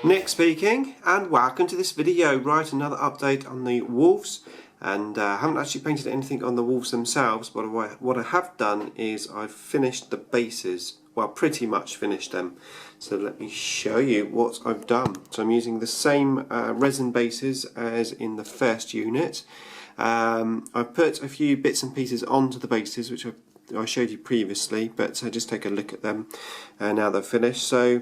Nick speaking, and welcome to this video. Right, another update on the wolves, and I haven't actually painted anything on the wolves themselves, but what I have done is I've finished the bases, well, pretty much finished them. So let me show you what I've done. So I'm using the same resin bases as in the first unit. I've put a few bits and pieces onto the bases which I showed you previously, but just take a look at them now they're finished. So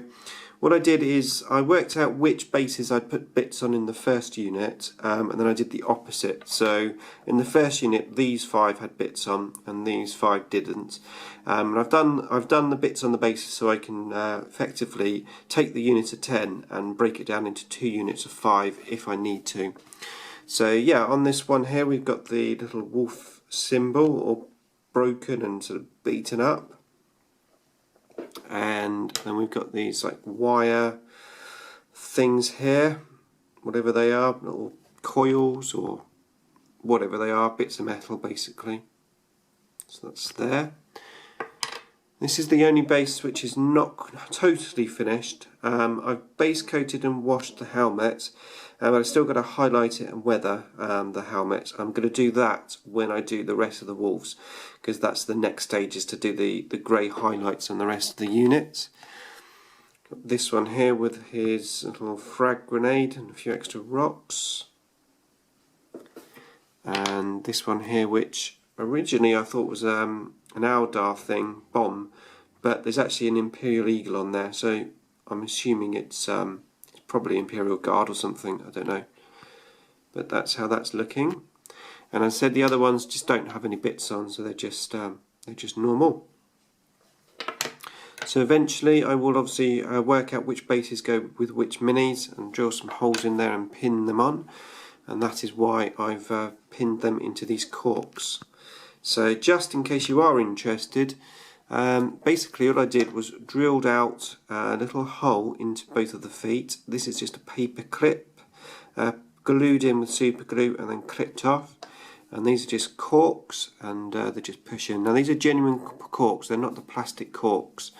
what I did is I worked out which bases I'd put bits on in the first unit, and then I did the opposite. So in the first unit these 5 had bits on and these 5 didn't. And I've done the bits on the bases so I can effectively take the unit of 10 and break it down into 2 units of 5 if I need to. So yeah, on this one here we've got the little wolf symbol, all broken and sort of beaten up. And then we've got these like wire things here, whatever they are, little coils or whatever they are, bits of metal basically. So that's there. This is the only base which is not totally finished. I've base coated and washed the helmet, but I've still got to highlight it and weather the helmet. I'm going to do that when I do the rest of the wolves, because that's the next stage, is to do the grey highlights on the rest of the unit. Got this one here with his little frag grenade and a few extra rocks. And this one here, which originally I thought was an Aldar thing, bomb, but there's actually an Imperial Eagle on there, so I'm assuming it's probably Imperial Guard or something, I don't know. But that's how that's looking. And as I said, the other ones just don't have any bits on, so they're just normal. So eventually I will obviously work out which bases go with which minis and drill some holes in there and pin them on, and that is why I've pinned them into these corks. So just in case you are interested, basically all I did was drilled out a little hole into both of the feet. This is just a paper clip, glued in with super glue and then clipped off. And these are just corks, and they just push in. Now these are genuine corks, they're not the plastic corks.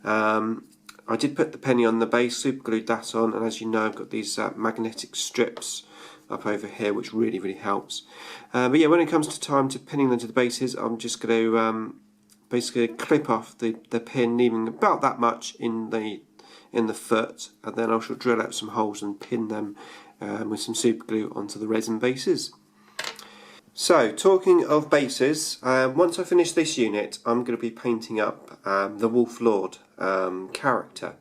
I did put the penny on the base, super glued that on, and as you know I've got these magnetic strips up over here which really helps. But yeah, when it comes to time to pinning them to the bases, I'm just going to basically clip off the pin, leaving about that much in the foot, and then I shall drill out some holes and pin them with some super glue onto the resin bases. So talking of bases, once I finish this unit I'm going to be painting up the Wolf Lord character.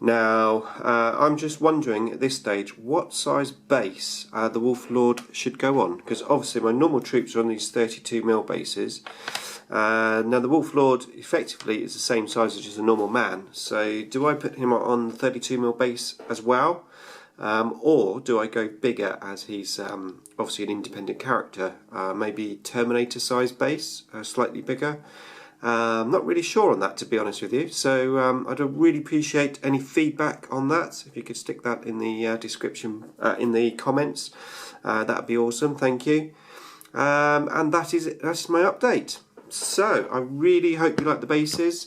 Now I'm just wondering at this stage what size base the Wolf Lord should go on, because obviously my normal troops are on these 32mm bases. Now the Wolf Lord effectively is the same size as just a normal man, so do I put him on the 32mm base as well, or do I go bigger as he's obviously an independent character, maybe Terminator size base, slightly bigger? I'm not really sure on that, to be honest with you, so I'd really appreciate any feedback on that. If you could stick that in the description, in the comments, that would be awesome, thank you. And that's my update. So I really hope you like the bases.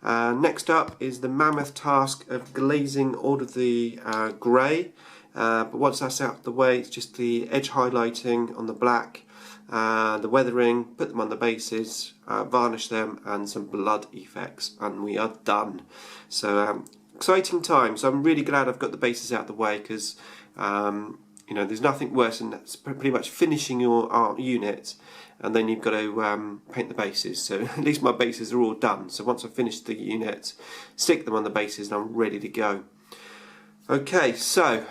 Next up is the mammoth task of glazing all of the grey, but once that's out of the way, it's just the edge highlighting on the black, the weathering, put them on the bases, varnish them, and some blood effects, and we are done. So exciting times. I'm really glad I've got the bases out of the way, because you know, there's nothing worse than pretty much finishing your art unit and then you've got to paint the bases. So at least my bases are all done. So once I've finished the unit, stick them on the bases and I'm ready to go. Okay, so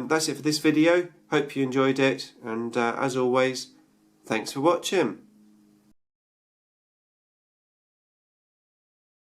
that's it for this video. Hope you enjoyed it, and as always, thanks for watching.